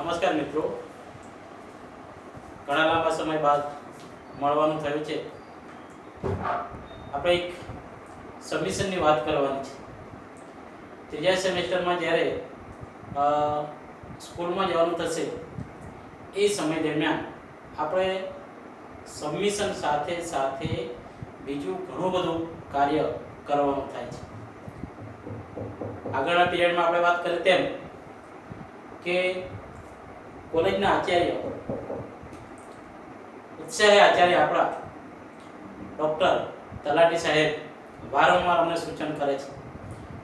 નમસ્કાર મિત્રો, ઘણા લાંબા સમય બાદ મળવાનું થયું છે. આપણે એક સબમિશનની વાત કરવાની છે. ત્રીજા સેમેસ્ટરમાં જ્યારે સ્કૂલમાં જવાનું થશે એ સમય દરમિયાન આપણે સબમિશન સાથે સાથે બીજું ઘણું બધું કાર્ય કરવાનું થાય છે. આગળના પીરિયડમાં આપણે વાત કરી તેમ કે કોલેજના આચાર્ય, ઉત્સાહી આચાર્ય આપણા ડૉક્ટર તલાટી સાહેબ વારંવાર અમને સૂચન કરે છે,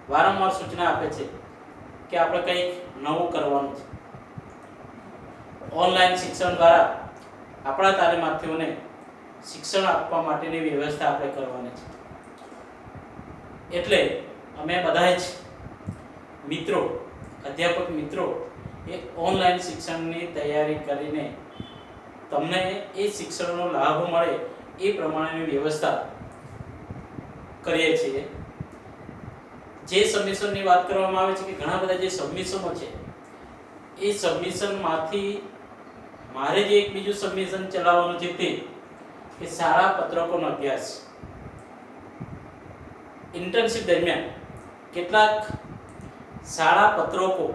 વારંવાર સૂચના આપે છે કે આપણે કંઈક નવું કરવાનું છે. ઓનલાઈન શિક્ષણ દ્વારા આપણા તાલીમાર્થીઓને શિક્ષણ આપવા માટેની વ્યવસ્થા આપણે કરવાની છે. એટલે અમે બધા જ મિત્રો, અધ્યાપક મિત્રો એ ઓનલાઈન શિક્ષણની તૈયારી કરીને તમને એ શિક્ષણનો લાભ મળે એ પ્રમાણેની વ્યવસ્થા કરીએ છીએ. જે સબમિશનની વાત કરવામાં આવે છે કે ઘણા બધા જે સબમિશનો છે એ સબમિશનમાંથી મારે જે એક બીજું સબમિશન ચલાવવાનું છે તે કે શાળા પત્રકોનો અભ્યાસ. ઇન્ટર્નશિપ દરમિયાન કેટલાક શાળા પત્રકો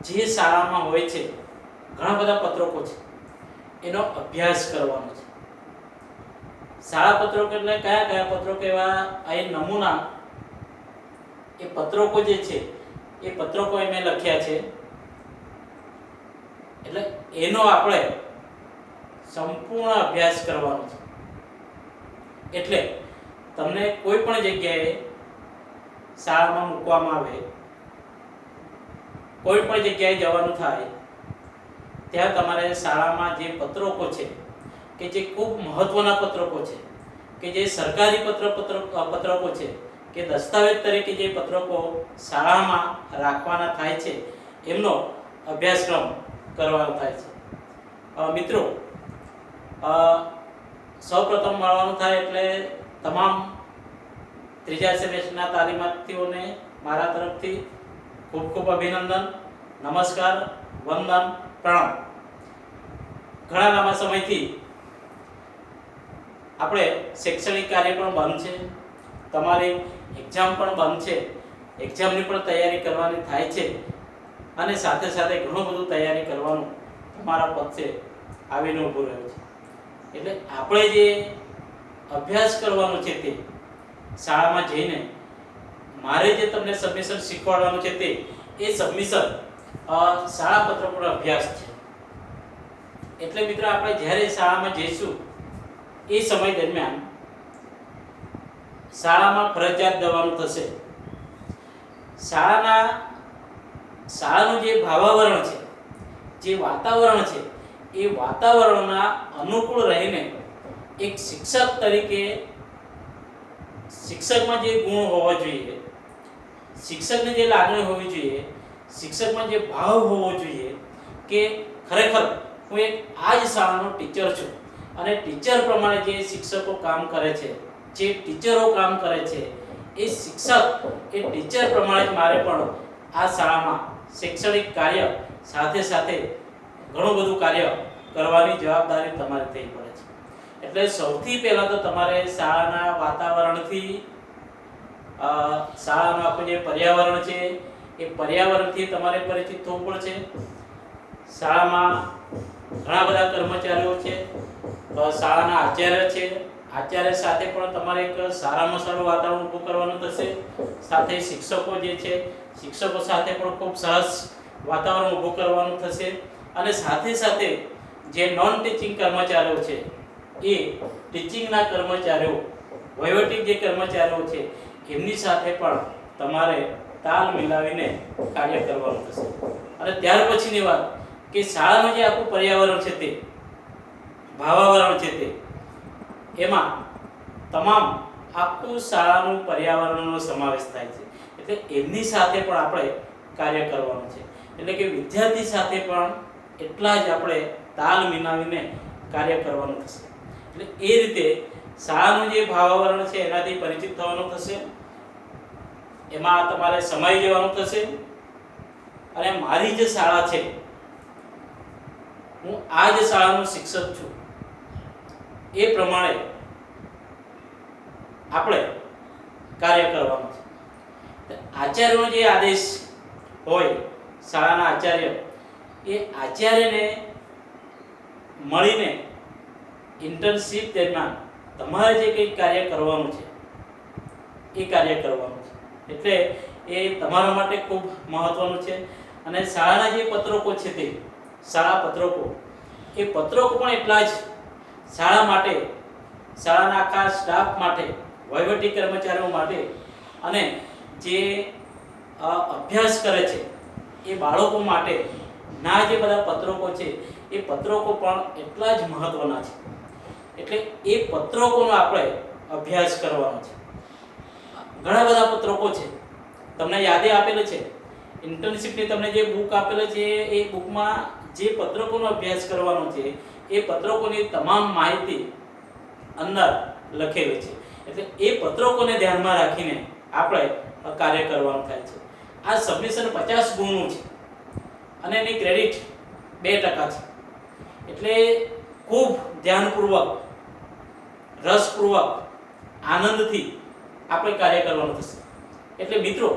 જે શાળામાં હોય છે, ઘણા બધા પત્રકો છે, એનો અભ્યાસ કરવાનો છે. શાળા પત્રકો એટલે કયા કયા પત્રકો એવા અહીં નમૂના એ પત્રકો જે છે એ પત્રકો મેં લખ્યા છે. એટલે એનો આપણે સંપૂર્ણ અભ્યાસ કરવાનો છે. એટલે તમને કોઈ પણ જગ્યાએ શાળામાં મૂકવામાં આવે, કોઈ પણ જગ્યાએ જવાનું થાય ત્યાં તમારે શાળામાં જે પત્રકો છે કે જે ખૂબ મહત્વના પત્રકો છે, કે જે સરકારી પત્રકો છે, કે દસ્તાવેજ તરીકે જે પત્રકો શાળામાં રાખવાના થાય છે એમનો અભ્યાસક્રમ કરવાનો થાય છે. મિત્રો, સૌપ્રથમ મળવાનું થાય એટલે તમામ ત્રીજા સેમેસ્ટરના તાલીમાર્થીઓને મારા તરફથી ખૂબ ખૂબ અભિનંદન, નમસ્કાર, વંદન, પ્રણામ. ઘણા લાંબા સમયથી આપણે શૈક્ષણિક કાર્ય પણ બંધ છે, તમારી એક્ઝામ પણ બંધ છે, એક્ઝામની પણ તૈયારી કરવાની થાય છે અને સાથે સાથે ઘણું બધું તૈયારી કરવાનું તમારા પક્ષે આવીને ઊભું રહ્યું છે. એટલે આપણે જે અભ્યાસ કરવાનો છે તે શાળામાં જઈને મારે જે તમને સબમિશન શીખવાડવાનું છે તે એ સબમિશન શાળા પત્રકોનો અભ્યાસ છે. એટલે મિત્રો, આપણે જ્યારે શાળામાં જઈશું એ સમય દરમિયાન શાળામાં ફરજિયાત દવાનું થશે. શાળાનું જે ભાવાવરણ છે, જે વાતાવરણ છે, એ વાતાવરણના અનુકૂળ રહીને એક શિક્ષક તરીકે શિક્ષકમાં જે ગુણ હોવા જોઈએ, શિક્ષકની જે લાગણી હોવી જોઈએ, શિક્ષકમાં જે ભાવ હોવો જોઈએ કે ખરેખર હું એક આ જ શાળાનો ટીચર છું અને ટીચર પ્રમાણે જે શિક્ષકો કામ કરે છે, જે ટીચરો કામ કરે છે, એ શિક્ષક એ ટીચર પ્રમાણે જ મારે પણ આ શાળામાં શૈક્ષણિક કાર્ય સાથે સાથે ઘણું બધું કાર્ય કરવાની જવાબદારી તમારે થઈ પડે છે. એટલે સૌથી પહેલાં તો તમારે શાળાના વાતાવરણથી, શાળાનું આપણું જે પર્યાવરણ છે એ પર્યાવરણથી તમારે પરિચિત થવું પડશે. શાળામાં ઘણા બધા કર્મચારીઓ છે, શાળાના આચાર્ય છે, આચાર્ય સાથે પણ તમારે એક સારામાં સારું વાતાવરણ ઊભું કરવાનું થશે. સાથે શિક્ષકો જે છે, શિક્ષકો સાથે પણ ખૂબ સરસ વાતાવરણ ઊભું કરવાનું થશે. અને સાથે સાથે જે નોન ટીચિંગ કર્મચારીઓ છે એ ટીચિંગના કર્મચારીઓ, વહીવટી જે કર્મચારીઓ છે એમની સાથે પણ તમારે તાલ મિલાવીને કાર્ય કરવાનું થશે. અને ત્યાર પછીની વાત કે શાળાનું જે આખું પર્યાવરણ છે તે ભાવાવરણ છે તે એમાં તમામ આખું શાળાનું પર્યાવરણનો સમાવેશ થાય છે. એટલે એમની સાથે પણ આપણે કાર્ય કરવાનું છે. એટલે કે વિદ્યાર્થી સાથે પણ એટલા જ આપણે તાલ મિલાવીને કાર્ય કરવાનું થશે. એટલે એ રીતે શાળાનું જે ભાવાવરણ છે એનાથી પરિચિત થવાનું થશે. એમાં તમારે સમય જવાનું થશે. અને મારી જે શાળા છે હું આ જ શાળાનો શિક્ષક છું, એ પ્રમાણે આપણે કાર્ય કરવાનું છે. આચાર્યનો જે આદેશ હોય, શાળાના આચાર્ય, એ આચાર્યને મળીને ઇન્ટર્નશિપ દરમિયાન તમારે જે કંઈ કાર્ય કરવાનું છે એ કાર્ય કરવાનું છે. એટલે એ તમારા માટે ખૂબ મહત્વનું છે. અને શાળાના જે પત્રકો છે તે શાળા પત્રકો, એ પત્રકો પણ એટલા જ શાળા માટે, શાળાના આખા સ્ટાફ માટે, વહીવટી કર્મચારીઓ માટે અને જે અભ્યાસ કરે છે એ બાળકો માટે ના જે બધા પત્રકો છે એ પત્રકો પણ એટલા જ મહત્વના છે. એટલે એ પત્રકોનો આપણે અભ્યાસ કરવાનો છે. ઘણા બધા પત્રકો છે, તમને યાદી આપેલી છે. ઇન્ટર્નશિપની તમને જે બુક આપેલી છે એ બુકમાં જે પત્રકોનો અભ્યાસ કરવાનો છે એ પત્રકોની તમામ માહિતી અંદર લખેલી છે. એટલે એ પત્રકોને ધ્યાનમાં રાખીને આપણે કાર્ય કરવાનું થાય છે. આ સબમિશન 50 ગુણનું છે અને એની ક્રેડિટ 2% છે. એટલે ખૂબ ધ્યાનપૂર્વક, રસપૂર્વક, આનંદથી આપણે કાર્ય કરવાનું થશે. એટલે મિત્રો,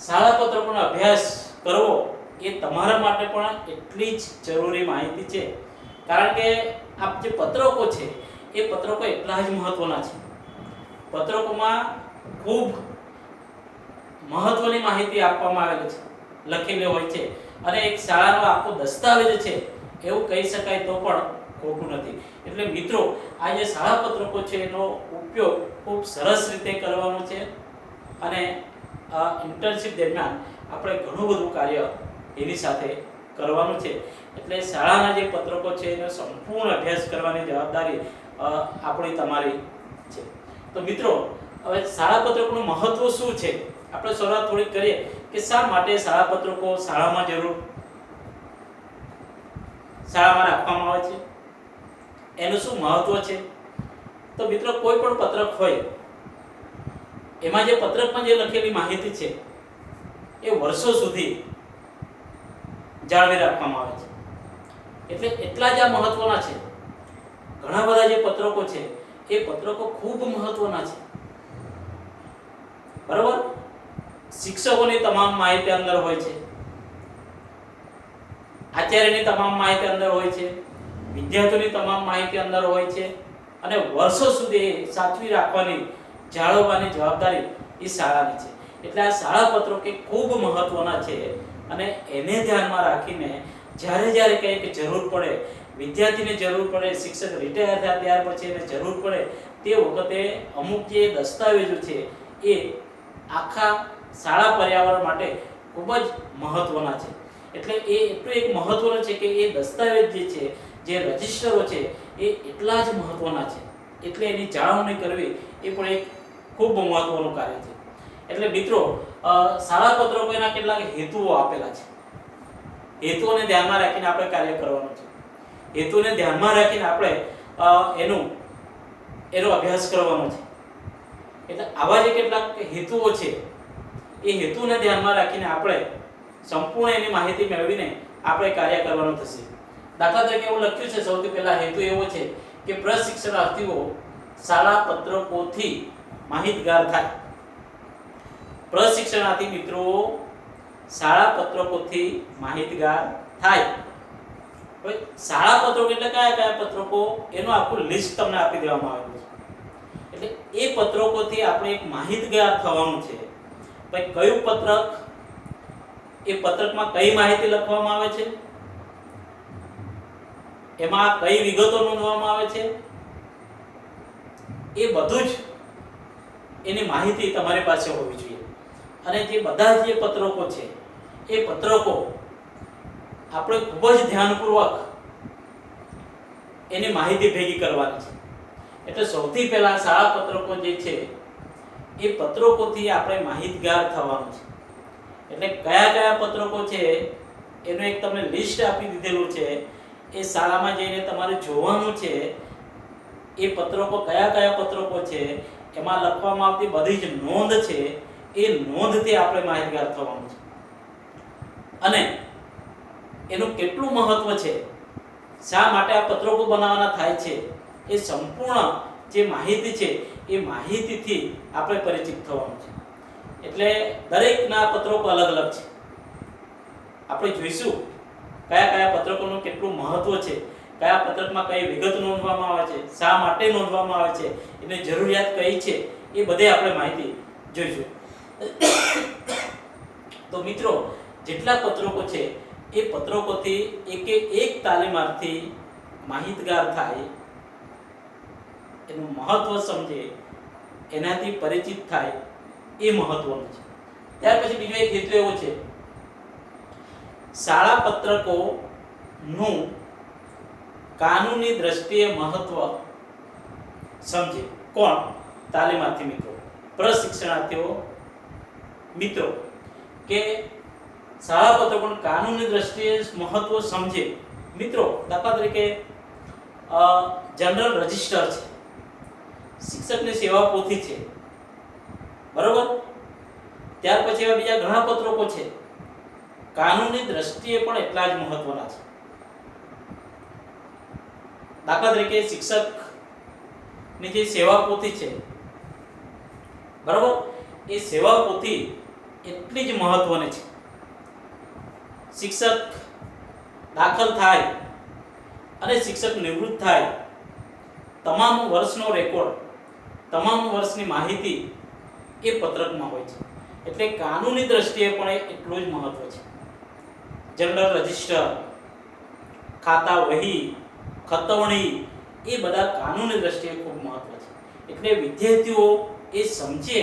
શાળા પત્રકોનો અભ્યાસ કરવો એ તમારા માટે પણ એટલી જ જરૂરી માહિતી છે. કારણ કે આ જે પત્રકો છે એ પત્રકો એટલા જ મહત્વના છે. પત્રકોમાં ખૂબ મહત્વની માહિતી આપવામાં આવેલી છે, લખેલી હોય છે. અને એક શાળાનો આખો દસ્તાવેજ છે એવું કહી શકાય તો પણ ખોટું નથી. એટલે મિત્રો, આ જે શાળા પત્રકો છે એનો ઉપયોગ ખૂબ સરસ રીતે કરવાનો છે. અને ઇન્ટર્નશિપ દરમિયાન આપણે ઘણું બધું કાર્ય એની સાથે કરવાનું છે. એટલે શાળાના જે પત્રકો છે એનો સંપૂર્ણ અભ્યાસ કરવાની જવાબદારી આપણી, તમારી છે. તો મિત્રો, હવે શાળા પત્રકોનું મહત્વ શું છે આપણે શરૂઆત થોડીક કરીએ કે શા માટે શાળા પત્રકો શાળામાં રાખવામાં આવે છે, એનું શું મહત્વ છે. તો મિત્રો, કોઈ પણ પત્રક હોય એમાં જે પત્રકમાં જે લખેલી માહિતી છે એ વર્ષો સુધી જાળવી રાખવામાં આવે છે. એટલે એટલા જ આ મહત્વના છે. ઘણા બધા જે પત્રકો છે એ પત્રકો ખૂબ મહત્વના છે. બરાબર? શિક્ષકોની તમામ માહિતી અંદર હોય છે, આચાર્યની તમામ માહિતી અંદર હોય છે, વિદ્યાર્થીઓની તમામ માહિતી અંદર હોય છે. અને વર્ષો સુધી સાચવી રાખવાની, જાળવવાની જવાબદારી એ શાળાની છે. એટલે આ શાળા પત્રકો ખૂબ મહત્વના છે. અને એને ધ્યાનમાં રાખીને જ્યારે કંઈક જરૂર પડે, વિદ્યાર્થીને જરૂર પડે, શિક્ષક રિટાયર થયા ત્યાર પછી એને જરૂર પડે, તે વખતે અમુક જે દસ્તાવેજો છે એ આખા શાળા પર્યાવરણ માટે ખૂબ જ મહત્વના છે. એટલે એ એટલું એક મહત્વનું છે કે એ દસ્તાવેજ જે છે, જે રજિસ્ટરો છે, એ એટલા જ મહત્વના છે. એટલે એની જાળવણી કરવી એ પણ એક ખૂબ મહત્વનું કાર્ય છે. એટલે મિત્રો, શાળા પત્રકોના કેટલાક હેતુઓ આપેલા છે. હેતુઓને ધ્યાનમાં રાખીને આપણે કાર્ય કરવાનું છે. હેતુને ધ્યાનમાં રાખીને આપણે એનો અભ્યાસ કરવાનો છે. એટલે આવા જે કેટલાક હેતુઓ છે એ હેતુને ધ્યાનમાં રાખીને આપણે સંપૂર્ણ એની માહિતી મેળવીને આપણે કાર્ય કરવાનું થશે. દાખલા તરીકે એવું લખ્યું છે, સૌથી પહેલા હેતુ એવો છે કે પ્રશિક્ષણાર્થીઓ શાળા પત્રકોથી માહિતગાર થાય. પ્રશિક્ષણાર્થી મિત્રો શાળા પત્રકોથી માહિતગાર થાય. હવે શાળા પત્રકો એટલે કયા પત્રકો, એનું આખું લિસ્ટ તમને આપી દેવામાં આવેલું છે. એટલે એ પત્રકોથી આપણે એક માહિતગાર થવાનું છે. ભાઈ, કયું પત્રક, એ પત્રકમાં કઈ માહિતી લખવામાં આવે છે, એમાં કઈ વિગતો નોંધવામાં આવે છે, એ બધું જ એની માહિતી તમારી પાસે હોવી જોઈએ. અને જે બધા જે પત્રકો છે એ પત્રકો આપણે ખૂબ જ ધ્યાનપૂર્વક એની માહિતી ભેગી કરવાની છે. એટલે સૌથી પહેલા શાળા પત્રકો જે છે એ પત્રકોથી આપણે માહિતગાર થવાનું છે. એટલે કયા પત્રકો છે એનું એક તમને લિસ્ટ આપી દીધેલું છે. એ શાળામાં જઈને તમારે જોવાનું છે એ પત્રકો કયા પત્રકો છે, એમાં લખવામાં આવતી બધી જ નોંધ છે એ નોંધથી આપણે માહિતગાર થવાનું છે. અને એનું કેટલું મહત્વ છે શા માટે આ પત્રકો બનાવવાના થાય છે, એ સંપૂર્ણ જે માહિતી છે એ માહિતીથી આપણે પરિચિત થવાનું છે. એટલે દરેકના પત્રકો અલગ અલગ છે. આપણે જોઈશું કયા કયા પત્રકોનું કેટલું મહત્વ છે, કયા પત્રકમાં કઈ વિગત નોંધવામાં આવે છે, શા માટે નોંધવામાં આવે છે, એની જરૂરિયાત કઈ છે, એ બધે આપણે માહિતી જોઈશું. તો મિત્રો, જેટલા પત્રકો છે એ પત્રકોથી એક તાલીમાર્થી માહિતગાર થાય, એનું મહત્વ સમજે, એનાથી પરિચિત થાય, એ મહત્વનું છે. ત્યાર પછી બીજો એક હેતુ એવો છે, શાળા પત્રકોનું કાનૂની દ્રષ્ટિએ મહત્વ સમજે. કોણ? તાલીમાર્થી મિત્રો, પ્રશિક્ષણાર્થીઓ મિત્રો, કે શાળા પત્રકોનું કાનૂની દ્રષ્ટિએ મહત્વ સમજે. મિત્રો, દાખલા તરીકે જનરલ રજિસ્ટર છે, શિક્ષકની સેવા પોથી છે, બરોબર. ત્યાર પછી એવા બીજા ઘણા પત્રકો છે, કાનૂની દ્રષ્ટિએ પણ એટલા જ મહત્વના છે. દાખલા તરીકે શિક્ષકની જે સેવા પોથી છે, બરોબર, એ સેવા પોથી એટલી જ મહત્વની છે. શિક્ષક દાખલ થાય અને શિક્ષક નિવૃત્ત થાય, તમામ વર્ષનો રેકોર્ડ, તમામ વર્ષની માહિતી એ પત્રકમાં હોય છે. એટલે કાનૂની દ્રષ્ટિએ પણ એટલું જ મહત્વ છે. જનરલ રજિસ્ટર, ખાતા વહી, ખતવણી, એ બધા કાનૂની દ્રષ્ટિએ ખૂબ મહત્વ છે. એટલે વિદ્યાર્થીઓ એ સમજે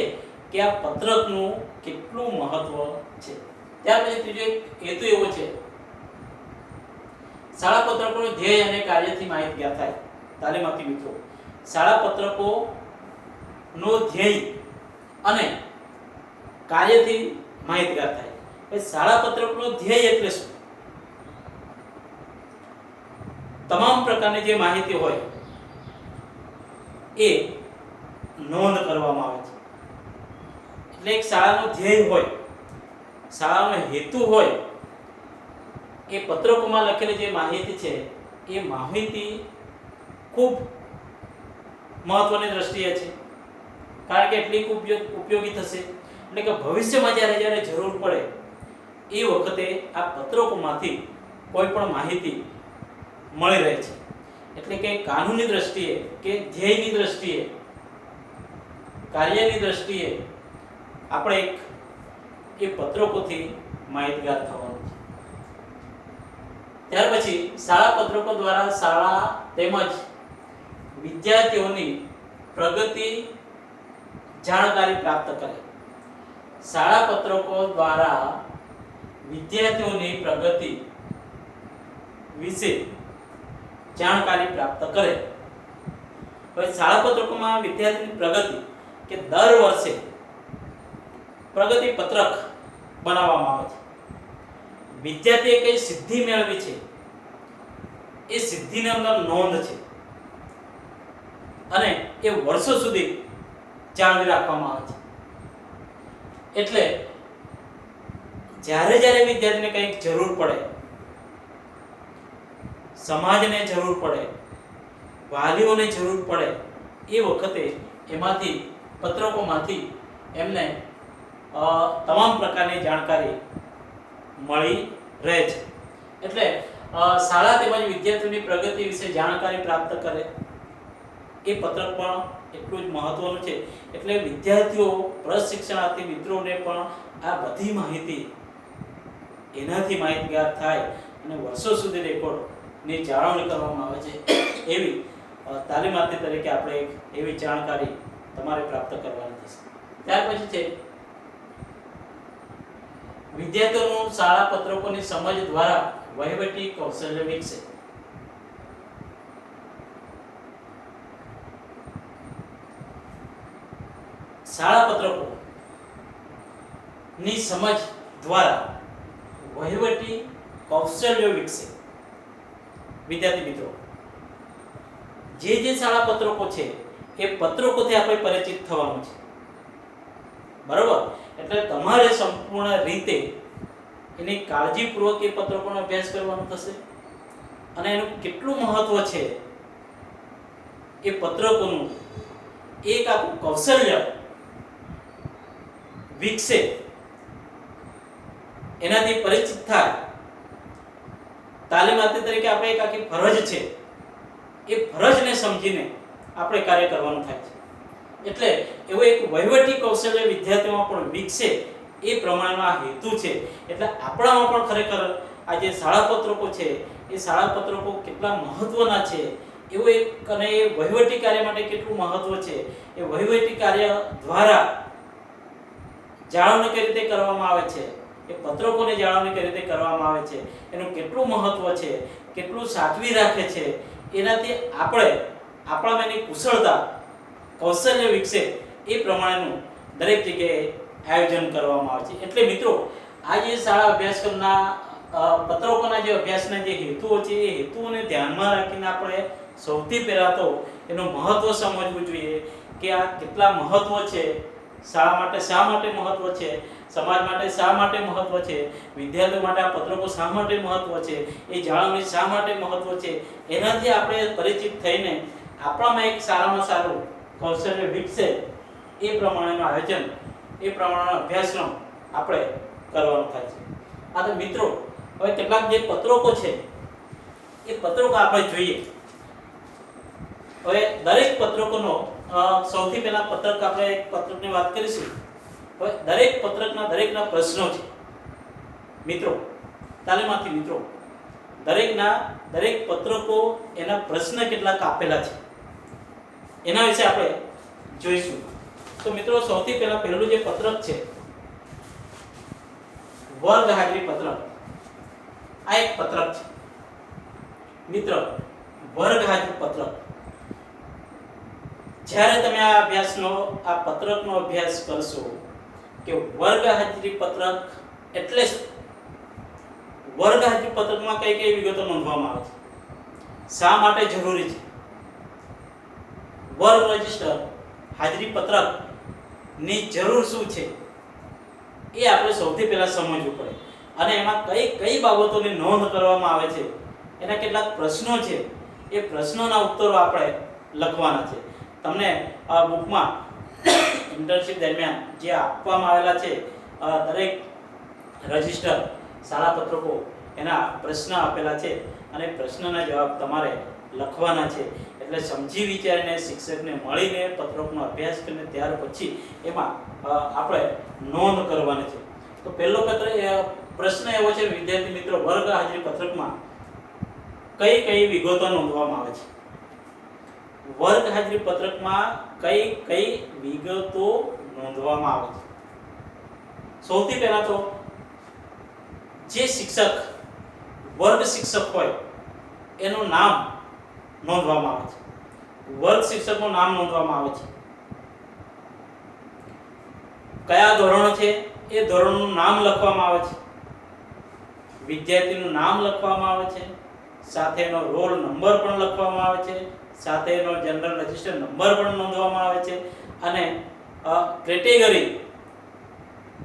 કે આ પત્રકનું કેટલું મહત્વ છે. ત્યાર પછી ત્રીજો એક હેતુ એવો છે, શાળા પત્રકોનું ધ્યેય અને કાર્યથી માહિતગાર થાય. તાલીમાર્થી મિત્રો, શાળા પત્રકોનો ધ્યેય અને કાર્યથી માહિતગાર થાય. શાળા પત્રકોનો ધ્યેય એટલે શું? તમામ પ્રકારની જે માહિતી હોય એ નોંધ કરવામાં આવે છે. એટલે એક શાળાનો ધ્યેય હોય, શાળાનો હેતુ હોય, એ પત્રકોમાં લખેલી જે માહિતી છે એ માહિતી ખૂબ મહત્વની દ્રષ્ટિએ છે, કારણ કે એટલી ઉપયોગી થશે. એટલે કે ભવિષ્યમાં જ્યારે જ્યારે જરૂર પડે એ વખતે આ પત્રકોમાંથી કોઈ પણ માહિતી મળી રહે છે. એટલે કે કાનૂની દ્રષ્ટિએ, કે ધ્યેયની દ્રષ્ટિએ, કાર્યની દ્રષ્ટિએ આપણે એ પત્રકોથી માહિતગાર થવાનું છે. ત્યાર પછી શાળા પત્રકો દ્વારા શાળા તેમજ વિદ્યાર્થીઓની પ્રગતિ જાણકારી પ્રાપ્ત કરે. શાળા પત્રકો દ્વારા વિદ્યાર્થીઓની પ્રગતિ વિશે જાણકારી પ્રાપ્ત કરે. હવે શાળા પત્રકોમાં વિદ્યાર્થીની પ્રગતિ, કે દર વર્ષે પ્રગતિ પત્રક બનાવવામાં આવે છે. વિદ્યાર્થીએ કઈ સિદ્ધિ મેળવી છે એ સિદ્ધિની અંદર નોંધ છે અને એ વર્ષો સુધી જાળવી રાખવામાં આવે છે. એટલે જ્યારે જ્યારે વિદ્યાર્થીને કંઈક જરૂર પડે, સમાજને જરૂર પડે, વાલીઓને જરૂર પડે, એ વખતે એમાંથી, પત્રકોમાંથી એમને તમામ પ્રકારની જાણકારી મળી રહે છે. એટલે શાળા તેમજ વિદ્યાર્થીઓની પ્રગતિ વિશે જાણકારી પ્રાપ્ત કરે એ પત્રક પણ એટલું જ મહત્વનું છે. એટલે વિદ્યાર્થીઓ, પ્રશિક્ષણાર્થી મિત્રોને પણ આ બધી માહિતી એનાથી માહિતગાર થાય અને વર્ષો સુધી રેકોર્ડની જાળવણી કરવામાં આવે છે. એવી તાલીમાર્થી તરીકે આપણે એવી જાણકારી તમારે પ્રાપ્ત કરવાની થશે. ત્યાર પછી છે વિદ્યાર્થીઓનું શાળા પત્રકોની સમજ દ્વારા વહીવટી કૌશલ્ય વિકસે. શાળા પત્રકોની સમજ દ્વારા વહીવટી કૌશલ્યો વિકસે. વિદ્યાર્થી મિત્રો, જે શાળા પત્રકો છે એ પત્રકોથી આપણે પરિચિત થવાનું છે, બરોબર. એટલે તમારે સંપૂર્ણ રીતે એની કાળજીપૂર્વક એ પત્રકોનો અભ્યાસ કરવાનો થશે. અને એનું કેટલું મહત્વ છે એ પત્રકોનું એક આખું કૌશલ્ય વિકસે, એનાથી પરિચિત થાય. તાલીમાર્થી તરીકે આપણે એક આખી ફરજ છે, એ ફરજને સમજીને આપણે કાર્ય કરવાનું થાય છે. એટલે એવો એક વહીવટી કૌશલ્ય વિદ્યાર્થીઓમાં પણ વિકસે એ પ્રમાણનો આ હેતુ છે. એટલે આપણામાં પણ ખરેખર આ જે શાળા પત્રકો છે એ શાળા પત્રકો કેટલા મહત્વના છે, એવું એક અને એ વહીવટી કાર્ય માટે કેટલું મહત્વ છે, એ વહીવટી કાર્ય દ્વારા જાળવણી કઈ રીતે કરવામાં આવે છે, એ પત્રકોની જાળવણી કઈ રીતે કરવામાં આવે છે, એનું કેટલું મહત્વ છે, કેટલું સાચવી રાખે છે, એનાથી આપણે આપણામાંની કુશળતા કૌશલ્ય વિકસે એ પ્રમાણેનું દરેક જગ્યાએ આયોજન કરવામાં આવે છે. એટલે મિત્રો આ જે શાળા અભ્યાસક્રમના પત્રકોના જે અભ્યાસના જે હેતુઓ છે એ હેતુઓને ધ્યાનમાં રાખીને આપણે સૌથી પહેલાં તો એનું મહત્વ સમજવું જોઈએ કે આ કેટલા મહત્વ છે, શાળા માટે શા માટે મહત્વ છે, સમાજ માટે શા માટે મહત્વ છે, વિદ્યાર્થીઓ માટે આ પત્રકો શા માટે મહત્વ છે, એ જાળવણી શા માટે મહત્વ છે, એનાથી આપણે પરિચિત થઈને આપણામાં એક સારામાં સારું કૌશલ્ય વિકસે એ પ્રમાણેનું આયોજન, એ પ્રમાણેનો અભ્યાસક્રમ આપણે કરવાનો થાય છે. આ તો મિત્રો હવે કેટલાક જે પત્રકો છે એ પત્રકો આપણે જોઈએ. હવે દરેક પત્રકોનો સૌથી પહેલા પત્રક આપણે એક પત્રકની વાત કરીશું. હવે દરેક પત્રકના દરેકના પ્રશ્નો છે મિત્રો, તાલીમાર્થી મિત્રો, દરેક પત્રકો એના પ્રશ્ન કેટલાક આપેલા છે એના વિશે આપણે જોઈશું. તો મિત્રો સૌથી પહેલું જે પત્રક છે વર્ગ હાજરી પત્રક. આ એક પત્રક છે મિત્ર, વર્ગ હાજરી પત્રક. જ્યારે તમે આ અભ્યાસનો આ પત્રકનો અભ્યાસ કરશો કે વર્ગ હાજરી પત્રક એટલે વર્ગ હાજરી પત્રકમાં કઈ કઈ વિગતો નોંધવામાં આવે છે, શા માટે જરૂરી છે, વર્ગ રજિસ્ટર હાજરી પત્રક ની જરૂર શું છે, એ આપણે સૌથી પહેલા સમજવું પડે. અને એમાં કઈ બાબતોની નોંધ કરવામાં આવે છે, એના કેટલાક પ્રશ્નો છે, એ પ્રશ્નોના ઉત્તરો આપણે લખવાના છે. તમને આ બુકમાં ઇન્ટર્નશિપ દરમિયાન જે આપવામાં આવેલા છે દરેક રજિસ્ટર શાળા પત્રકો એના પ્રશ્ન આપેલા છે અને પ્રશ્નના જવાબ તમારે લખવાના છે. એટલે સમજી વિચારીને શિક્ષકને મળીને પત્રકનો અભ્યાસ કરીને ત્યાર પછી એમાં આપણે નોંધ કરવાની છે. તો પહેલો પ્રશ્ન એવો છે વિદ્યાર્થી મિત્રો, વર્ગ હાજરી પત્રકમાં કઈ વિગતો નોંધવામાં આવે છે? વર્ગ હાજરી પત્રકમાં કઈ વિગતો નોંધવામાં આવે છે? સૌથી પહેલા તો જે શિક્ષક વર્ગ શિક્ષક હોય એનું નામ નોંધવામાં આવે છે. વર્ગ શિક્ષકનું નામ નોંધવામાં આવે છે. કયા ધોરણો છે એ ધોરણનું નામ લખવામાં આવે છે. વિદ્યાર્થીનું નામ લખવામાં આવે છે, સાથે એનો રોલ નંબર પણ લખવામાં આવે છે, સાથે એનો જનરલ રજિસ્ટર નંબર પણ નોંધવામાં આવે છે અને કેટેગરી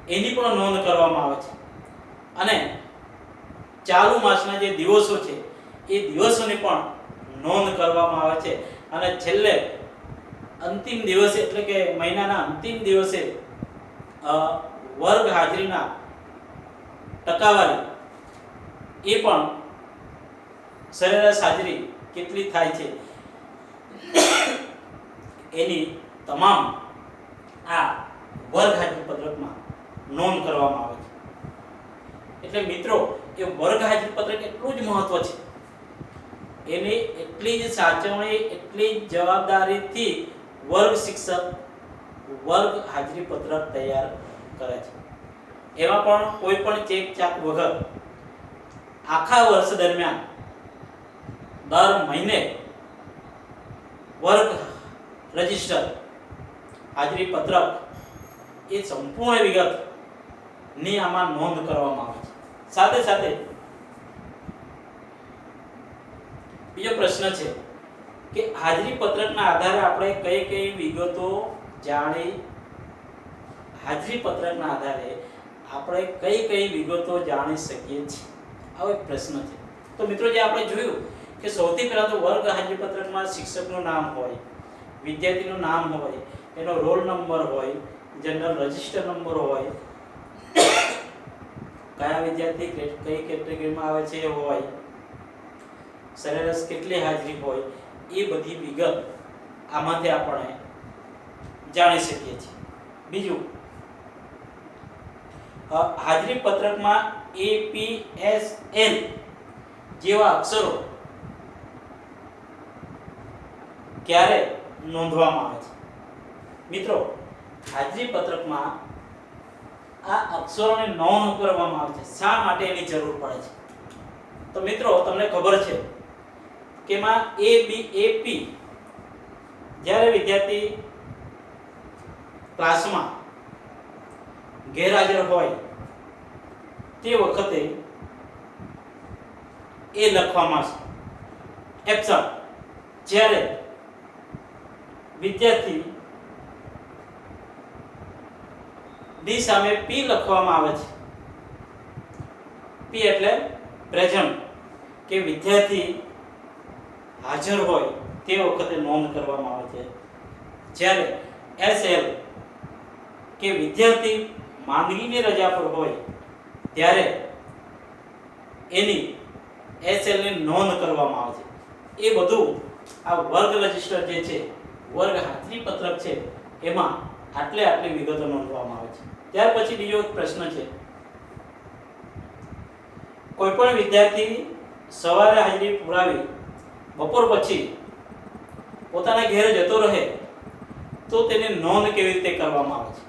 એની પણ નોંધ કરવામાં આવે છે. અને ચાલુ માસના જે દિવસો છે એ દિવસોની પણ નોંધ કરવામાં આવે છે. અને છેલ્લે અંતિમ દિવસે એટલે કે મહિનાના અંતિમ દિવસે વર્ગ હાજરીના ટકાવારી એ પણ સરેરાશ હાજરી કેટલી થાય છે એની તમામ આ વર્ગ હાજરી પત્રકમાં નોંધ કરવામાં આવે છે. એટલે મિત્રો એ વર્ગ હાજરી પત્રક એટલું જ મહત્વ છે, એની એટલી જ સાચવણી, એટલી જ જવાબદારીથી વર્ગ શિક્ષક વર્ગ હાજરી પત્રક તૈયાર કરે છે. એમાં પણ કોઈ પણ ચેક ચાક વગર આખા વર્ષ દરમિયાન દર મહિને વર્ગ રજિસ્ટર હાજરી પત્રક એ સંપૂર્ણ વિગત ની આમાં નોંધ કરવામાં આવે છે. સાથે સાથે બીજો પ્રશ્ન છે કે હાજરી પત્રકના આધારે આપણે કઈ વિગતો જાણી, હાજરી પત્રકના આધારે આપણે કઈ વિગતો જાણી શકીએ છીએ? આવો એક પ્રશ્ન છે. તો મિત્રો જે આપણે જોયું કે સૌથી પહેલા તો વર્ગ હાજરી પત્રકમાં શિક્ષકનું નામ હોય, વિદ્યાર્થીનું નામ હોય, એનો રોલ નંબર હોય, જનરલ રજિસ્ટર નંબર હોય, કયા વિદ્યાર્થી કઈ કેટેગરીમાં આવે છે એ હોય, સરેરાશ કેટલી હાજરી હોય, એ બધી વિગત આમાંથી આપણે જાણી શકીએ છીએ. બીજું, હાજરી પત્રકમાં APSL જેવા અક્ષરો ક્યારે નોંધવામાં આવે છે? મિત્રો, હાજરી પત્રકમાં આ અક્ષરોને નોંધ કરવામાં આવે છે. શા માટે એની જરૂર પડે છે? તો મિત્રો, તમને ખબર છે કે માં AP જ્યારે વિદ્યાર્થી ક્લાસમાં ગેરહાજર હોય તે વખતે એ લખવામાં છે એબ્સન્ટ. જ્યારે વિદ્યાર્થી ડી સામે P લખવામાં આવે છે. P એટલે પ્રેઝન્ટ, કે વિદ્યાર્થી હાજર હોય તે વખતે નોંધ કરવામાં આવે છે. જ્યારે SL કે વિદ્યાર્થી માંદગીની રજા પર હોય ત્યારે એની SL ની નોંધ કરવામાં આવે છે. એ બધું આ વર્ગ રજિસ્ટર જે છે, વર્ગ હાજરી પત્રક છે, એમાં આટલી વિગતો નોંધવામાં આવે છે. ત્યાર પછી બીજો એક પ્રશ્ન છે, કોઈ પણ વિદ્યાર્થી સવારે હાજરી પુરાવી બપોર પછી પોતાના ઘેર જતો રહે તો તેની નોંધ કેવી રીતે કરવામાં આવે છે?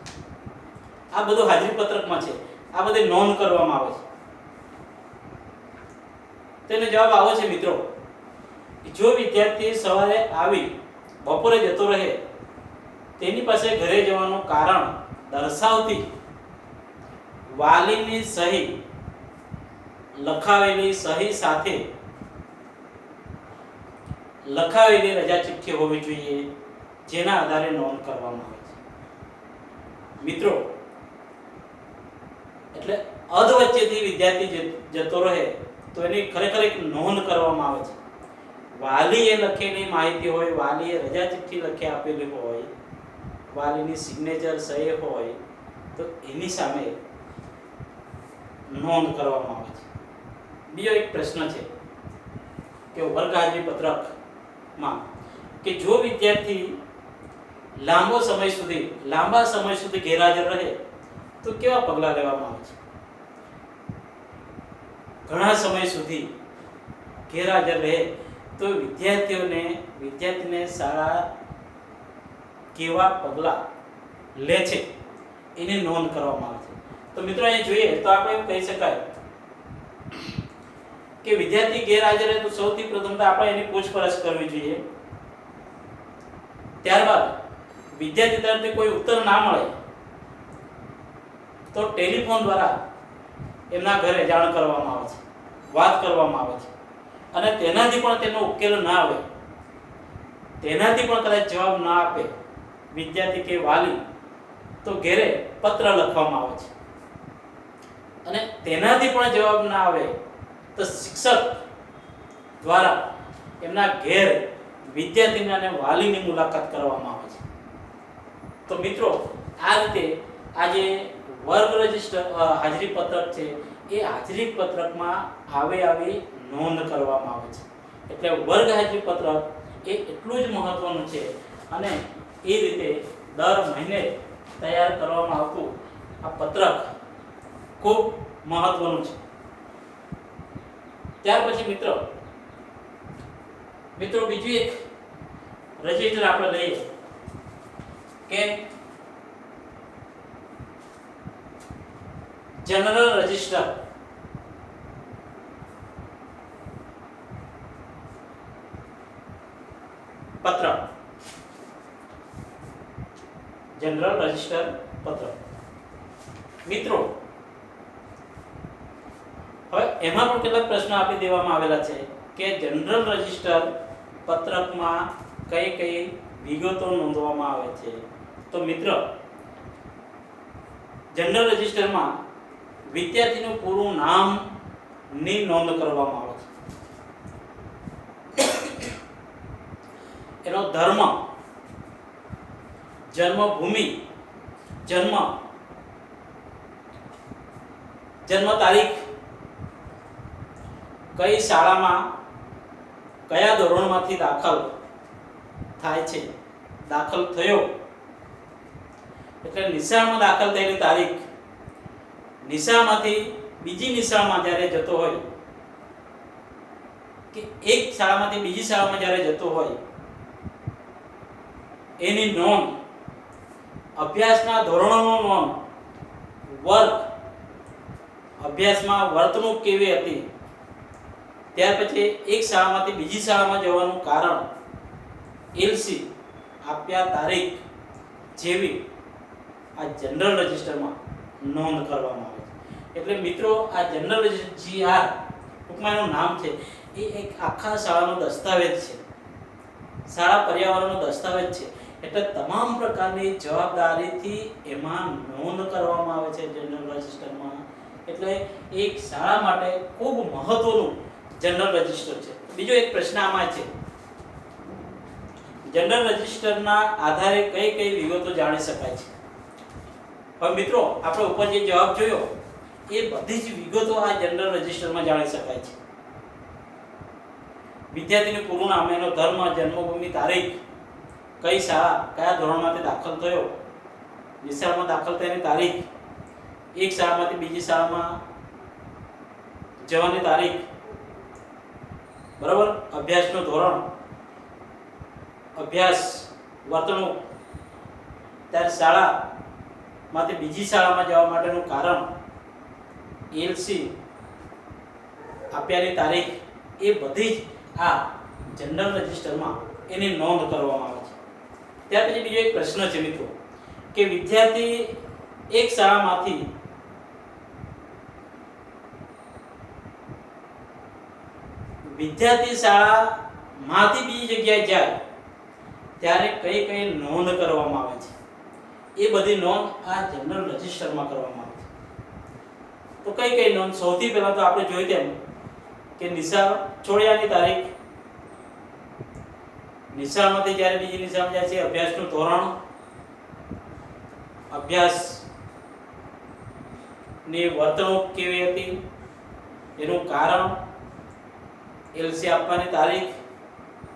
આ બધું હાજરી પત્રકમાં છે, આ બધી નોંધ કરવામાં આવે છે. તેનો જવાબ આવો છે મિત્રો, જો વિદ્યાર્થી સવારે આવી બપોરે જતો રહે, તેની પાસે ઘરે જવાનું કારણ દર્શાવતી વાલીની સહી લખાવેલી સહી સાથે લખાવેલી રજા ચિઠ્ઠી હોવી જોઈએ, જેના આધારે નોંધ કરવામાં આવે છે. મિત્રો, એટલે અધ વચ્ચેથી વિદ્યાર્થી જતો રહે તો એની ખરેખર એક નોંધ કરવામાં આવે છે. વાલીએ લખેલી માહિતી હોય, વાલીએ રજા ચિઠ્ઠી લખી આપેલી હોય, વાલીની સિગ્નેચર સહી હોય, તો એની સામે નોંધ કરવામાં આવે છે. બીજો એક પ્રશ્ન છે કે વર્ગ હાજરી પત્રકમાં કે જો વિદ્યાર્થી લાંબા સમય સુધી ગેરહાજર રહે તો કેવા પગલાં લેવામાં આવે છે? ઘણા સમય સુધી ગેરહાજર રહે તો વિદ્યાર્થીને શાળા કેવા પગલાં લે છે એની નોંધ કરવામાં આવે છે. તો મિત્રો, અહીં જોઈએ તો આપણે એમ કહી શકાય કે વિદ્યાર્થી ગેરહાજર રહે તો સૌથી પ્રથમ તો આપણે એની પૂછપરછ કરવી જોઈએ. ત્યારબાદ વિદ્યાર્થી તરફથી કોઈ ઉત્તર ના મળે તો ટેલિફોન દ્વારા એમના ઘરે જાણ કરવામાં આવે છે, વાત કરવામાં આવે છે. અને તેનાથી પણ તેનો ઉકેલ ના આવે, તેનાથી પણ કદાચ જવાબ ના આપે વિદ્યાર્થી કે વાલી, તો ઘરે પત્ર લખવામાં આવે છે. અને તેનાથી પણ જવાબ ના આવે તો શિક્ષક દ્વારા એમના ઘેર વિદ્યાર્થીના અને વાલીની મુલાકાત કરવામાં આવે છે. તો મિત્રો, આ રીતે આજે વર્ગ રજિસ્ટર હાજરી પત્રક છે, એ હાજરી પત્રકમાં આવી નોંધ કરવામાં આવે છે. એટલે વર્ગ હાજરી પત્રક એ એટલું જ મહત્વનું છે અને એ રીતે દર મહિને તૈયાર કરવામાં આવતું આ પત્રક ખૂબ મહત્વનું છે. ત્યાર પછી મિત્રો બીજું એક રજિસ્ટર આપણે લઈએ કે જનરલ રજિસ્ટર. પત્રક, જનરલ રજિસ્ટર પત્રક. મિત્રો, હવે એમાં પણ કેટલાક પ્રશ્નો આપી દેવામાં આવેલા છે કે જનરલ રજિસ્ટર પત્રકમાં કઈ વિગતો નોંધવામાં આવે છે. તો મિત્રો, જનરલ રજિસ્ટરમાં વિદ્યાર્થીનું પૂરું નામની નોંધ કરવામાં આવે છે. એનો ધર્મ, જન્મભૂમિ, જન્મ તારીખ, કઈ શાળામાં કયા ધોરણમાંથી દાખલ થાય છે, દાખલ થયો એટલે નિશાળમાં દાખલ થયેલી તારીખ, નિશાળમાંથી બીજી નિશાળમાં જ્યારે જતો હોય કે એક શાળામાંથી બીજી શાળામાં જ્યારે જતો હોય એની નોંધ, અભ્યાસના ધોરણોનો નોંધ, વર્ગ, અભ્યાસમાં વર્તણૂક કેવી હતી, ત્યાર પછી એક શાળામાંથી બીજી શાળામાં જવાનું કારણ, એલસી આપ્યા તારીખ જેવી આ જનરલ રજિસ્ટરમાં નોંધ કરવામાં આવે છે. એટલે મિત્રો આ જનરલ રજિસ્ટર જીઆર ટૂંકમાં એનું નામ છે, એ એક આખા શાળાનો દસ્તાવેજ છે, શાળા પર્યાવરણનો દસ્તાવેજ છે. એટલે તમામ પ્રકારની જવાબદારીથી એમાં નોંધ કરવામાં આવે છે જનરલ રજિસ્ટરમાં. એટલે એક શાળા માટે ખૂબ મહત્વનું જનરલ રજિસ્ટર છે. બીજો એક પ્રશ્ન આમાં છે, જનરલ રજિસ્ટરના આધારે કઈ કઈ વિગતો જાણી શકાય છે? હવે મિત્રો આપણે ઉપર જે જવાબ જોયો એ બધી જ વિગતો આ જનરલ રજિસ્ટરમાં જાણી શકાય છે. વિદ્યાર્થીનું પૂરું નામ, એનો ધર્મ, જન્મભૂમિ, તારીખ, કઈ શાળા કયા ધોરણમાંથી દાખલ થયો, નિશાળમાં દાખલ થયાની તારીખ, એક શાળામાંથી બીજી શાળામાં જવાની તારીખ, બરાબર, અભ્યાસનું ધોરણ, અભ્યાસ, વર્તણૂક, ત્યારે શાળામાંથી બીજી શાળામાં જવા માટેનું કારણ, એલસી આપ્યાની તારીખ, એ બધી જ આ જનરલ રજિસ્ટરમાં એની નોંધ કરવામાં આવે છે. ત્યાર પછી બીજો એક પ્રશ્ન છે મિત્રો કે વિદ્યાર્થી એક શાળામાંથી બીજી જગ્યાએ જાય ત્યારે કઈ કઈ નોંધ કરવામાં આવે છે? એ બધી નોંધ આ જનરલ રજિસ્ટરમાં કરવામાં આવે છે. તો કઈ કઈ નોંધ? સૌથી પહેલા તો આપણે જોઈ તેમ કે નિશાળ છોડ્યાની તારીખ, નિશાળમાંથી જ્યારે બીજી નિશાળમાં જાય છે, અભ્યાસનું ધોરણ, અભ્યાસની વર્તણૂક કેવી હતી, એનું કારણ, એલસી આપવાની તારીખ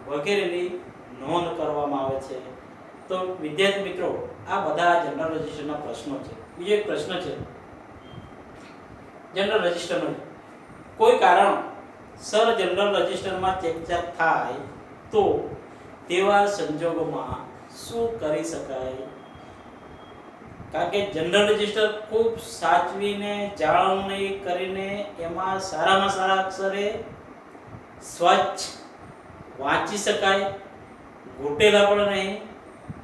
વગેરેની નોંધ કરવામાં આવે છે. તો વિદ્યાર્થી મિત્રો આ બધા જનરલ રજિસ્ટરના પ્રશ્નો છે. બીજો એક પ્રશ્ન છે જનરલ રજિસ્ટરનો, કોઈ કારણ સર જનરલ રજિસ્ટરમાં ચેકચાક થાય તો તેવા સંજોગોમાં શું કરી શકાય? કારણ કે જનરલ રજિસ્ટર ખૂબ સાચવીને જાળવણી કરીને એમાં સારામાં સારા અક્ષરે સ્વચ્છ વાંચી શકાય, ઘૂંટેલા પણ નહીં,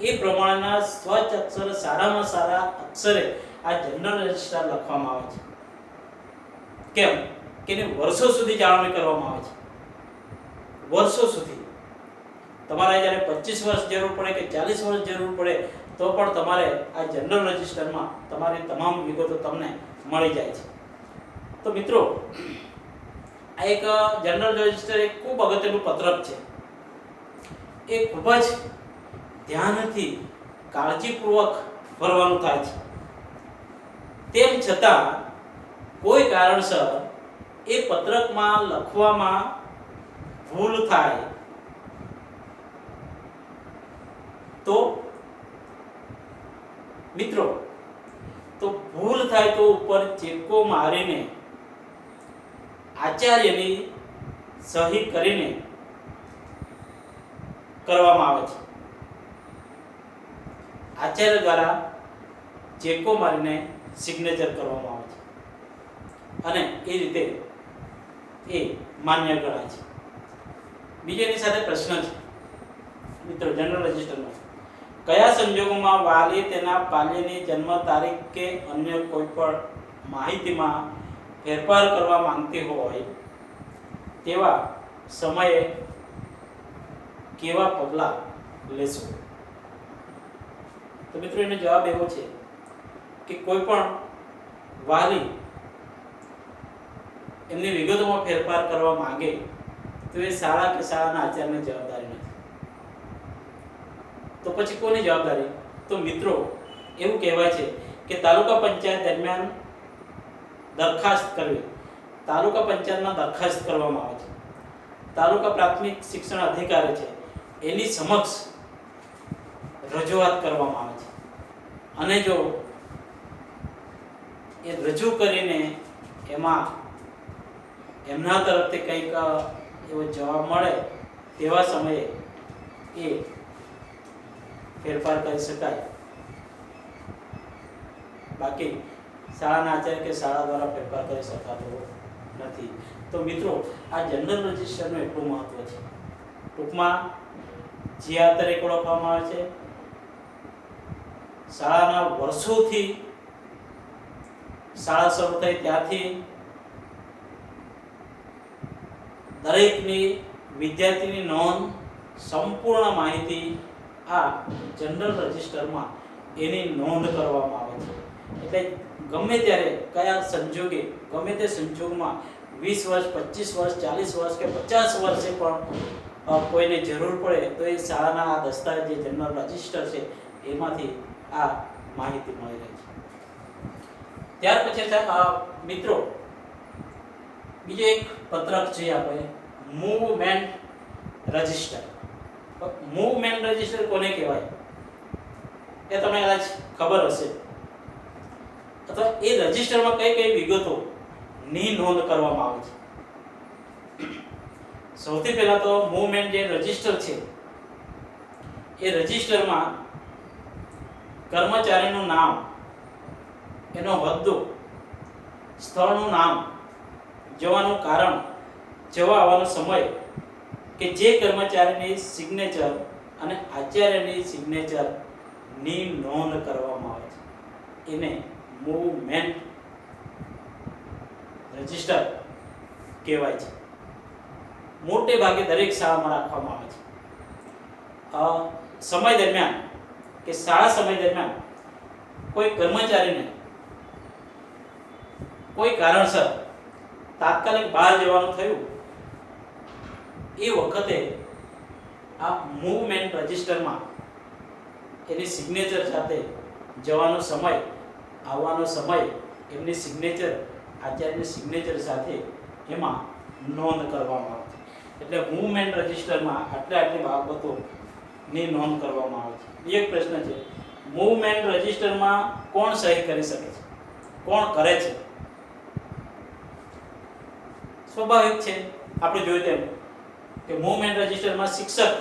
એ પ્રમાણેના સ્વચ્છ અક્ષર, સારામાં સારા અક્ષરે આ જનરલ રજિસ્ટર લખવામાં આવે છે. કેમ કે એને વર્ષો સુધી જાળવણી કરવામાં આવે છે, વર્ષો સુધી. તમારે જ્યારે 25 વર્ષ જરૂર પડે કે 40 વર્ષ જરૂર પડે તો પણ તમારે આ જનરલ રજિસ્ટરમાં તમારી તમામ વિગતો તમને મળી જાય છે. તો મિત્રો આ એક જનરલ રજિસ્ટર એક ખૂબ અગત્યનું પત્રક છે. એ ખૂબ જ ધ્યાનથી, કાળજીપૂર્વક ભરવાનું થાય છે. તેમ છતાં કોઈ કારણસર એ પત્રકમાં લખવામાં ભૂલ થાય તો મિત્રો ભૂલ થાય તો ઉપર ચેકો મારીને આચાર્યની સહી કરીને કરવામાં આવે છે. આચાર્ય દ્વારા ચેકો મારીને સિગ્નેચર કરવામાં આવે છે અને એ રીતે એ માન્ય ગણાય છે. બીજો એની સાથે પ્રશ્ન છે મિત્રો જનરલ રજિસ્ટરનો, કયા સંજોગોમાં વાલી તેના બાલ્યની જન્મ તારીખ કે અન્ય કોઈ પણ માહિતીમાં ફેરફાર કરવા માંગતી હોય તેવા સમયે કેવા પગલાં લેશો? તો મિત્રો એનો જવાબ એવો છે કે કોઈ પણ વાલી એમની વિગતોમાં ફેરફાર કરવા માંગે તો એ શાળા કે શાળાના આચાર્યની જવાબદારી નથી. તો પછી કોની જવાબદારી? તો મિત્રો એવું કહેવાય છે કે તાલુકા પંચાયત દરમિયાન દરખાસ્ત કરવી, તાલુકા પંચાયતમાં દરખાસ્ત કરવામાં આવે છે, તાલુકા પ્રાથમિક શિક્ષણ અધિકારી છે એની સમક્ષ રજૂઆત કરવામાં આવે છે, અને જો એ રજૂ કરીને એમાં એમના તરફથી કંઈક એવો જવાબ મળે તેવા સમયે એ ફેરફાર કરી શકાય. બાકી શાળાના આચાર્ય કે શાળા દ્વારા ફેરફાર કરી શકાતો નથી. તો મિત્રો આ જનરલ રજિસ્ટરનું એટલું મહત્વ છે. ટૂંકમાં જીઆર તરીકે ઓળખવામાં આવે છે. શાળાના વર્ષોથી શાળા શરૂ થઈ ત્યાંથી દરેકની વિદ્યાર્થીની નોંધ, સંપૂર્ણ માહિતી આ જનરલ રજિસ્ટરમાં એની નોંધ કરવામાં આવે છે. એટલે ગમે ત્યારે કયા સંજોગે, ગમે તે સંજોગમાં 20 વર્ષ, 25 વર્ષ, 40 વર્ષ કે 50 વર્ષે પણ કોઈને જરૂર પડે તો એ શાળાના આ દસ્તાવેજ જે જનરલ રજિસ્ટર છે એમાંથી આ માહિતી મળી રહે છે. ત્યાર પછી મિત્રો બીજો એક પત્રક છે આપણે મૂવમેન્ટ રજિસ્ટર. મૂવમેન્ટ રજિસ્ટર કોને કહેવાય એ તમને કદાચ ખબર હશે, અથવા એ રજિસ્ટરમાં કઈ કઈ વિગતો ની નોંધ કરવામાં આવે છે. સૌથી પહેલા તો મૂવમેન્ટ જે રજિસ્ટર છે એ રજિસ્ટરમાં કર્મચારીનું નામ, એનો હોદ્દો, સ્થળનું નામ, જવાનું કારણ, જવા આવવાનો સમય, કે જે કર્મચારીની સિગ્નેચર અને આચાર્યની સિગ્નેચર ની નોંધ કરવામાં આવે છે એને મૂવમેન્ટ રજિસ્ટર કહેવાય છે. મોટે ભાગે દરેક શાળામાં રાખવામાં આવે છે. સમય દરમિયાન કે શાળા સમય દરમિયાન કોઈ કર્મચારીને કોઈ કારણસર તાત્કાલિક બહાર જવાનું થયું એ વખતે આ મૂવમેન્ટ રજિસ્ટરમાં એની સિગ્નેચર સાથે જવાનો સમય, આવવાનો સમય, એમની સિગ્નેચર, આચાર્યની સિગ્નેચર સાથે એમાં નોંધ કરવામાં આવે છે. એટલે મૂવમેન્ટ રજિસ્ટરમાં આટલી બાબતોની નોંધ કરવામાં આવે છે. એક પ્રશ્ન છે, મૂવમેન્ટ રજિસ્ટરમાં કોણ સહી કરી શકે છે, કોણ કરે છે? સ્વાભાવિક છે, આપણે જોયું તેમ કે મૂવમેન્ટ રજિસ્ટરમાં શિક્ષક,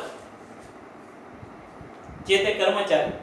જે તે કર્મચારી